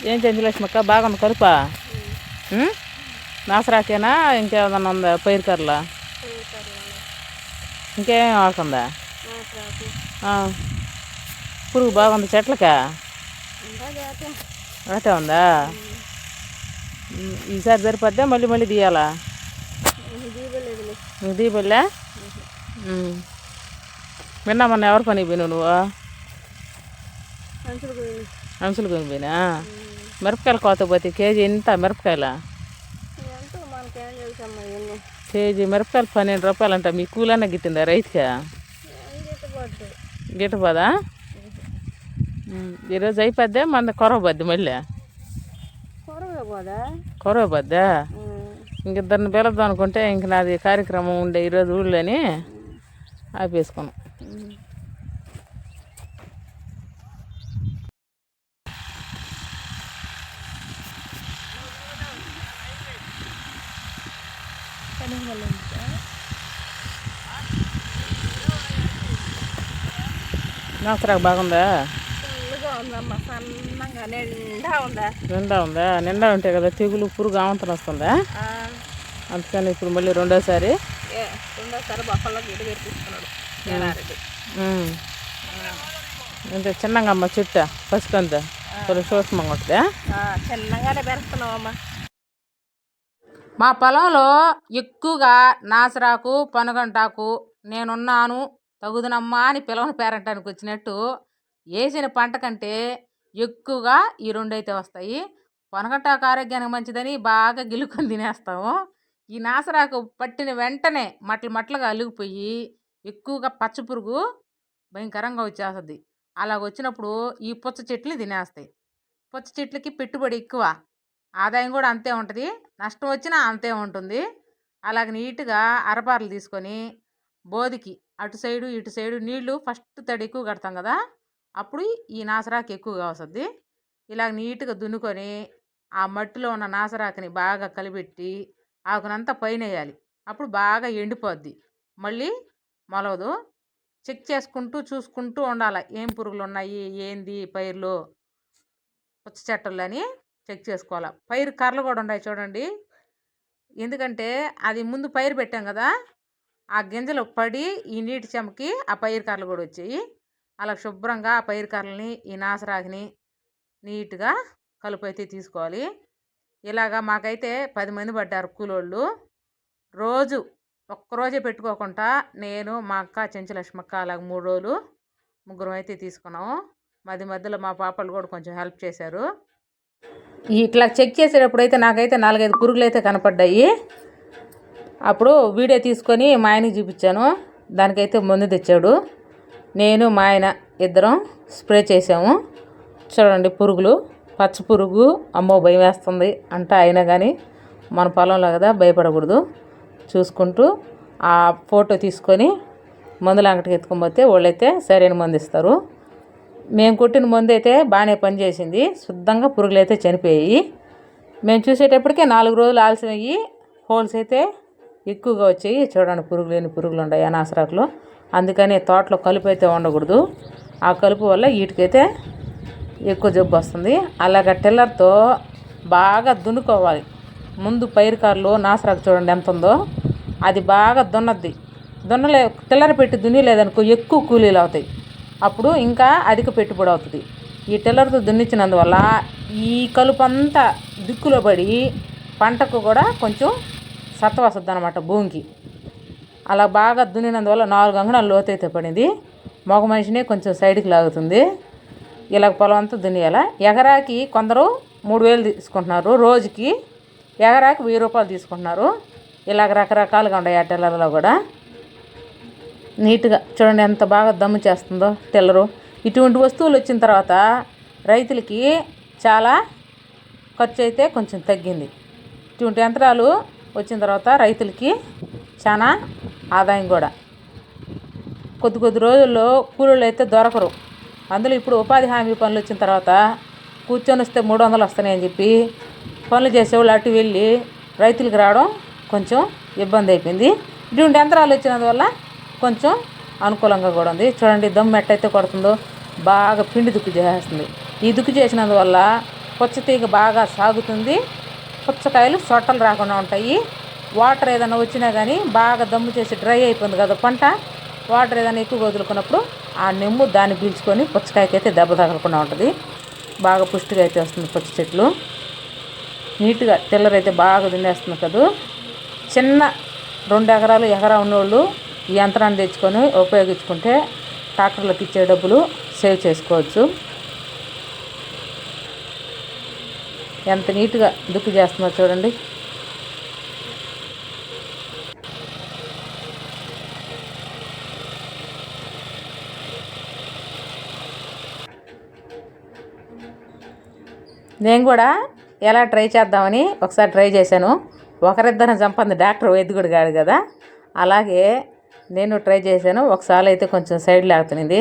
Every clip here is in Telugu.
ఏం చెంచలక్ష్మక్క బాగుంది కలుపా నాసరాకేనా ఇంకేమన్నా ఉందా పైరు కర్రలా ఇంకేం ఆకుందా పురుగు బాగుంది చెట్లకా అటే ఉందా ఈసారి సరిపోద్దా మళ్ళీ మళ్ళీ తీయాలా నువ్వు దీపల్లా విన్నా మొన్న ఎవరి పని పోయినావు నువ్వు అంచులు పోయినా మిరపకాయలు కోత పోతే కేజీ ఎంత మిరపకాయల కేజీ మిరపకాయలు 12 రూపాయలు అంట మీ కూలన్నా గిట్టిందా రైతుకా గిట్టపోదా ఈరోజు అయిపోద్దా మన కొరవబద్ది మళ్ళీ కొరవబద్దా ఇంకిద్దరిని పిలుద్దాం అనుకుంటే ఇంక నాది కార్యక్రమం ఉండే ఈరోజు ఊళ్ళోని ఆపేసుకున్నాం. నాసరాకు బాగుందా నిండా ఉంటాయి కదా తెగులు పురుగు ఆవంతరం వస్తుందా అందుకని ఇప్పుడు మళ్ళీ రెండోసారి అంటే చిన్నగా అమ్మ చెట్టు పసుకంత కొంచెం సూక్ష్మంగా ఉంటుందా చిన్నగానే పెరుస్తున్నావమ్మా. మా పొలంలో ఎక్కువగా నాసరాకు పనగంటాకు నేనున్నాను తగుదనమ్మా అని పిలవని పేరంటానికి వచ్చినట్టు వేసిన పంట కంటే ఎక్కువగా ఈ రెండైతే వస్తాయి. పనగంటాకు ఆరోగ్యానికి మంచిదని బాగా గిలుకొని తినేస్తాము. ఈ నాసరాకు పట్టిన వెంటనే మట్లుగా అలిగిపోయి ఎక్కువగా పచ్చపురుగు భయంకరంగా వచ్చేస్తుంది. అలాగ వచ్చినప్పుడు ఈ పుచ్చ చెట్లు తినేస్తాయి. పుచ్చ చెట్లకి పెట్టుబడి ఎక్కువ, ఆదాయం కూడా అంతే ఉంటుంది, నష్టం వచ్చినా అంతే ఉంటుంది. అలాగ నీట్గా అరపారలు తీసుకొని బోదికి అటు సైడు ఇటు సైడు నీళ్లు ఫస్ట్ తడి ఎక్కువ కడతాం కదా, అప్పుడు ఈ నాసరాకు ఎక్కువగా వస్తుంది. ఇలాగ నీట్గా దున్నుకొని ఆ మట్టిలో ఉన్న నాసరాకుని బాగా కలిపెట్టి ఆకునంతా పైన వేయాలి. అప్పుడు బాగా ఎండిపోద్ది, మళ్ళీ మొలవదు. చెక్ చేసుకుంటూ చూసుకుంటూ ఉండాలి ఏం పురుగులు ఉన్నాయి ఏంది పైరులో పుచ్చ చెట్టలు అని చెక్ చేసుకోవాలి. పైరు కర్రలు కూడా ఉన్నాయి చూడండి, ఎందుకంటే అది ముందు పైరు పెట్టాం కదా, ఆ గింజలు పడి ఈ నీటి చెమకి ఆ పైరు కర్రలు కూడా వచ్చాయి. అలా శుభ్రంగా ఆ పైరు కర్రలని ఈ నాసరాకుని నీట్గా కలుపు అయితే తీసుకోవాలి. ఇలాగా మాకైతే 10 మంది పడ్డారు కూలోళ్ళు. రోజు ఒక్కరోజే పెట్టుకోకుండా నేను మా అక్క చెంచలక్ష్మక్క అలాగ 3 రోజులు ముగ్గురం అయితే తీసుకున్నాము. మధ్యలో మా పాపలు కూడా కొంచెం హెల్ప్ చేశారు. ఇట్లా చెక్ చేసేటప్పుడు అయితే నాకైతే 4-5 పురుగులు అయితే కనపడ్డాయి. అప్పుడు వీడియో తీసుకొని మా ఆయనకి చూపించాను, దానికైతే మందు తెచ్చాడు. నేను మా ఆయన ఇద్దరం స్ప్రే చేసాము. చూడండి పురుగులు, పచ్చ పురుగు అమ్మో భయం వేస్తుంది అంట, అయినా కానీ మన పొలంలో కదా భయపడకూడదు. చూసుకుంటూ ఆ ఫోటో తీసుకొని మందులు అంగటికి ఎత్తుకొని వాళ్ళైతే సరైన మందు ఇస్తారు. మేము కొట్టిన మందు అయితే బాగానే పనిచేసింది, శుద్ధంగా పురుగులు అయితే చనిపోయాయి. మేము చూసేటప్పటికే 4 రోజులు ఆలస్యం అయ్యి హోల్స్ అయితే ఎక్కువగా వచ్చాయి. చూడండి పురుగులు లేని పురుగులు ఉన్నాయి నాసరాకులో, అందుకని తోటలో కలుపు అయితే ఉండకూడదు. ఆ కలుపు వల్ల వీటికైతే ఎక్కువ జబ్బు వస్తుంది. అలాగ టిల్లర్తో బాగా దున్నుకోవాలి. ముందు పైరు కారులో నాసరాకు చూడండి ఎంత ఉందో, అది బాగా దున్నద్ది. టిల్లర్ పెట్టి దున్నిలేదనుకో ఎక్కువ కూలీలు అవుతాయి, అప్పుడు ఇంకా అధిక పెట్టుబడి అవుతుంది. ఈ టిల్లర్తో దున్నించినందువల్ల ఈ కలుపు అంతా దిక్కులో పడి పంటకు కూడా కొంచెం సత్వ వస్తుంది అన్నమాట భూమికి. అలా బాగా దున్నినందువల్ల 4 అంగుళాల లోతు అయితే పడింది. మగ మనిషినే కొంచెం సైడ్కి లాగుతుంది. ఇలా పొలం అంతా దున్నియాల. ఎకరాకి కొందరు 3000 తీసుకుంటున్నారు, రోజుకి ఎకరాకి 1000 రూపాయలు తీసుకుంటున్నారు. ఇలాగ రకరకాలుగా ఉన్నాయి ఆ టిల్లర్లో కూడా. నీట్గా చూడండి ఎంత బాగా దమ్ము చేస్తుందో టిల్లరు. ఇటువంటి వస్తువులు వచ్చిన తర్వాత రైతులకి చాలా ఖర్చు అయితే కొంచెం తగ్గింది. ఇటువంటి యంత్రాలు వచ్చిన తర్వాత రైతులకి చాలా ఆదాయం కూడా. కొద్ది రోజుల్లో కూలీలు అయితే దొరకరు. అందులో ఇప్పుడు ఉపాధి హామీ పనులు వచ్చిన తర్వాత కూర్చొని వస్తే 300 వస్తాయని చెప్పి పనులు చేసేవాళ్ళు అటు వెళ్ళి రైతులకు రావడం కొంచెం ఇబ్బంది అయిపోయింది. ఇటువంటి యంత్రాలు వచ్చినందువల్ల కొంచెం అనుకూలంగా కూడా ఉంది. చూడండి దమ్ము ఎట్టయితే కొడుతుందో, బాగా పిండి దుక్కు చేసేస్తుంది. ఈ దుక్కు చేసినందువల్ల పుచ్చతీగ బాగా సాగుతుంది. పుచ్చకాయలు సొట్టలు రాకుండా ఉంటాయి. వాటర్ ఏదైనా వచ్చినా కానీ బాగా దమ్ము చేసి డ్రై అయిపోయింది కదా పంట, వాటర్ ఏదైనా ఎక్కువ వదులుకున్నప్పుడు ఆ నెమ్ము దాన్ని పీల్చుకొని పుచ్చకాయకి అయితే దెబ్బ తగలకుండా ఉంటుంది. బాగా పుష్టిగా అయితే వస్తుంది పుచ్చ చెట్లు. నీట్గా టిల్లర్ అయితే బాగా దున్నేస్తుంది కదా. చిన్న 2 ఎకరాలు ఎకరా ఉన్నోళ్ళు ఈ యంత్రాన్ని తెచ్చుకొని ఉపయోగించుకుంటే ట్రాక్టర్లకు ఇచ్చే డబ్బులు సేవ్ చేసుకోవచ్చు. ఎంత నీట్గా దుక్కి చేస్తుందో చూడండి. నేను కూడా ఎలా ట్రై చేద్దామని ఒకసారి ట్రై చేశాను. ఒకరిద్దరం చంపంది డాక్టర్ వైద్యుడు గాడు కదా, అలాగే నేను ట్రై చేశాను. ఒకసారి అయితే కొంచెం సైడ్ లాగుతుంది,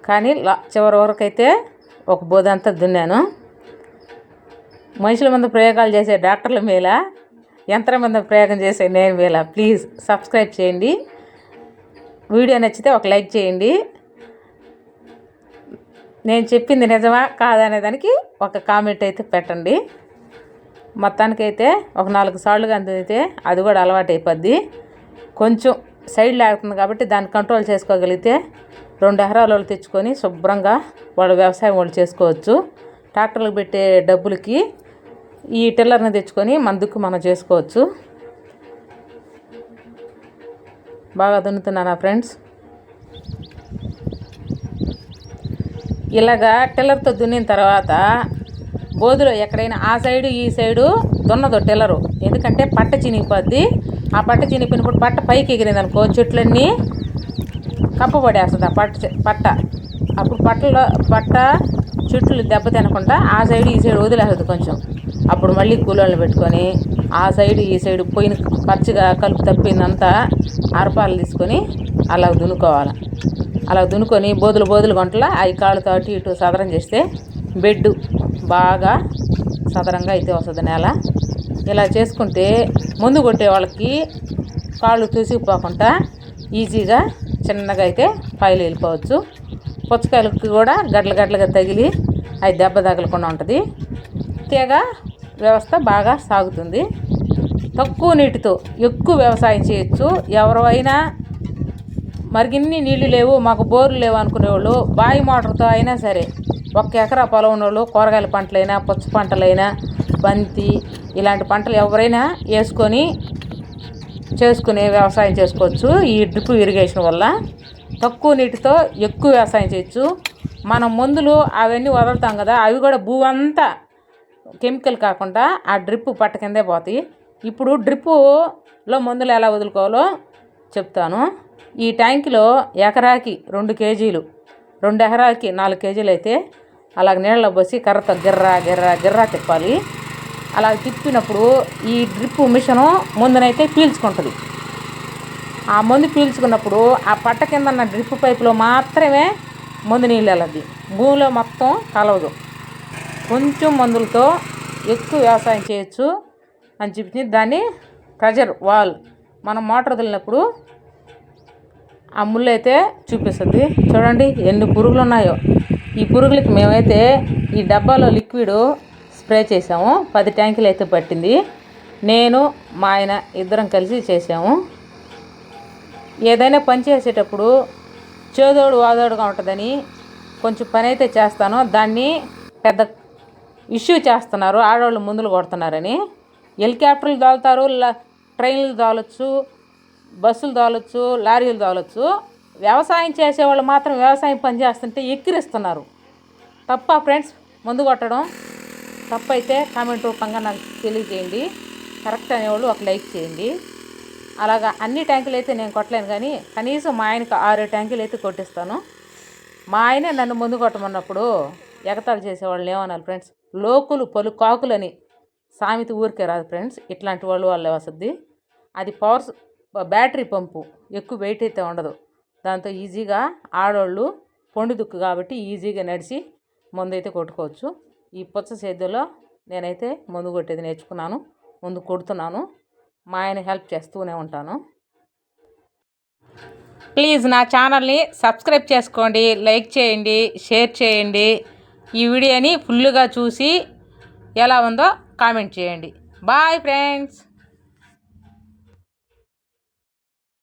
కానీ చివరి వరకు అయితే ఒక బోదంతా దున్నాను. మనుషుల మీద ప్రయోగాలు చేసే డాక్టర్ల మేల, యంత్రం మీద ప్రయోగం చేసే నేను మేల. ప్లీజ్ సబ్స్క్రైబ్ చేయండి. వీడియో నచ్చితే ఒక లైక్ చేయండి. నేను చెప్పింది నిజమా కాదనే దానికి ఒక కామెంట్ అయితే పెట్టండి. మొత్తానికైతే ఒక 4 సార్లుగా అందితే అది కూడా అలవాటు అయిపోద్ది. కొంచెం సైడ్ లాగుతుంది కాబట్టి దాన్ని కంట్రోల్ చేసుకోగలిగితే 2 ఎకరాల వాళ్ళు తెచ్చుకొని శుభ్రంగా వాళ్ళ వ్యవసాయం వాళ్ళు చేసుకోవచ్చు. ట్రాక్టర్లకు పెట్టే డబ్బులకి ఈ టిల్లర్ని తెచ్చుకొని మన దుక్కు మనం చేసుకోవచ్చు. బాగా దున్నుతున్నానా ఫ్రెండ్స్? ఇలాగా టిల్లర్తో దున్నిన తర్వాత బోధులో ఎక్కడైనా ఆ సైడు ఈ సైడు దున్నదు టిల్లరు, ఎందుకంటే పట్ట చినిగిపోద్ది. ఆ పట్ట చినిగిపోయినప్పుడు పట్ట పైకి ఎగిరింది అనుకో, చెట్లన్నీ కప్పబడేస్తుంది ఆ పట్ట. అప్పుడు పట్ట చెట్లు దెబ్బ తినకుండా ఆ సైడు ఈ సైడు వదిలేస్తుంది కొంచెం. అప్పుడు మళ్ళీ కూలోళ్ళని పెట్టుకొని ఆ సైడు ఈ సైడు పోయిన పచ్చిగా కలుపు తప్పిందంతా అరపాలు తీసుకొని అలా దున్నుకోవాలి. అలా దున్నుకొని బోదులు గంటల అవి కాళ్ళతో అటు ఇటు సదరం చేస్తే బెడ్డు బాగా సదరంగా అయితే వస్తుంది నేల. ఇలా చేసుకుంటే ముందు కొట్టే వాళ్ళకి కాళ్ళు తూసిపోకుండా ఈజీగా చిన్నగా అయితే పైలు వెళ్ళిపోవచ్చు. పుచ్చకాయలకి కూడా గడ్డలుగా తగిలి అవి దెబ్బ తగలకుండా ఉంటుంది. తీగ వ్యవస్థ బాగా సాగుతుంది. తక్కువ నీటితో ఎక్కువ వ్యవసాయం చేయొచ్చు. ఎవరైనా మరిగిన్ని నీళ్లు లేవు, మాకు బోర్లు లేవు అనుకునేవాళ్ళు బావి మోటార్తో అయినా సరే 1 ఎకరా పొలం ఉన్నోళ్ళు కూరగాయల పంటలైనా పుచ్చ పంటలైనా బంతి ఇలాంటి పంటలు ఎవరైనా వేసుకొని చేసుకునే వ్యవసాయం చేసుకోవచ్చు. ఈ డ్రిప్ ఇరిగేషన్ వల్ల తక్కువ నీటితో ఎక్కువ వ్యవసాయం చేయొచ్చు. మనం మందులు అవన్నీ వదులుతాం కదా, అవి కూడా భూ అంతా కెమికల్ కాకుండా ఆ డ్రిప్ పట్ట కిందే పోతాయి. ఇప్పుడు డ్రిప్పులో మందులు ఎలా వదులుకోవాలో చెప్తాను. ఈ ట్యాంకులో ఎకరాకి 2 కేజీలు, 2 ఎకరాలకి 4 కేజీలు అయితే అలాగ నీళ్ళలో పోసి కర్రతో గిర్రా తిప్పాలి. అలా తిప్పినప్పుడు ఈ డ్రిప్ మిషను ముందునైతే పీల్చుకుంటుంది. ఆ మందు పీల్చుకున్నప్పుడు ఆ పట్ట కింద ఉన్న డ్రిప్ పైపులో మాత్రమే మందు నీళ్ళు వెళ్ళద్ది, భూమిలో మొత్తం కలవదు. కొంచెం మందులతో ఎక్కువ వ్యవసాయం చేయొచ్చు అని చెప్పి దాన్ని ప్రెజర్ వాల్ మనం మోటార్ వదిలినప్పుడు ఆ ముళ్ళు అయితే చూపిస్తుంది. చూడండి ఎన్ని పురుగులు ఉన్నాయో. ఈ పురుగులకి మేమైతే ఈ డబ్బాలో లిక్విడ్ స్ప్రే చేసాము. 10 ట్యాంకులు అయితే పట్టింది. నేను మా ఆయన ఇద్దరం కలిసి చేసాము. ఏదైనా పని చేసేటప్పుడు చేదోడు వాదోడుగా ఉంటుందని కొంచెం పని అయితే చేస్తాను. దాన్ని పెద్ద ఇష్యూ చేస్తున్నారు, ఆడవాళ్ళు ముందులు కొడుతున్నారని. హెలికాప్టర్లు తోలుతారు, ట్రైన్లు తోలొచ్చు, బస్సులు తోలొచ్చు, లారీలు తోలొచ్చు. వ్యవసాయం చేసేవాళ్ళు మాత్రం వ్యవసాయం పని చేస్తుంటే ఎక్కిరిస్తున్నారు. తప్ప ఫ్రెండ్స్ ముందు కొట్టడం తప్పైతే కామెంట్ రూపంగా నాకు తెలియజేయండి. కరెక్ట్ అనేవాళ్ళు ఒక లైక్ చేయండి. అలాగా అన్ని ట్యాంకులు అయితే నేను కొట్టలేను, కానీ కనీసం మా ఆయనకు 6 ట్యాంకులు అయితే కొట్టిస్తాను. మా ఆయనే నన్ను ముందు కొట్టమన్నప్పుడు ఎగతాళి చేసేవాళ్ళు ఏమన్నారు ఫ్రెండ్స్, లోకులు పలు కాకులని సామెత ఊరికే రాదు ఫ్రెండ్స్. ఇట్లాంటి వాళ్ళు వాళ్ళే వస్తుంది. అది బ్యాటరీ పంపు, ఎక్కువ వెయిట్ అయితే ఉండదు. దాంతో ఈజీగా ఆడవాళ్ళు పొండు దుక్కు కాబట్టి ఈజీగా నడిచి ముందు అయితే కొట్టుకోవచ్చు. ఈ పుచ్చ సేద్యంలో నేనైతే ముందు కొట్టేది నేర్చుకున్నాను, ముందు కొడుతున్నాను. మా ఆయన హెల్ప్ చేస్తూనే ఉంటాను. ప్లీజ్ నా ఛానల్ని సబ్స్క్రైబ్ చేసుకోండి, లైక్ చేయండి, షేర్ చేయండి. ఈ వీడియోని ఫుల్గా చూసి ఎలా ఉందో కామెంట్ చేయండి. Bye friends.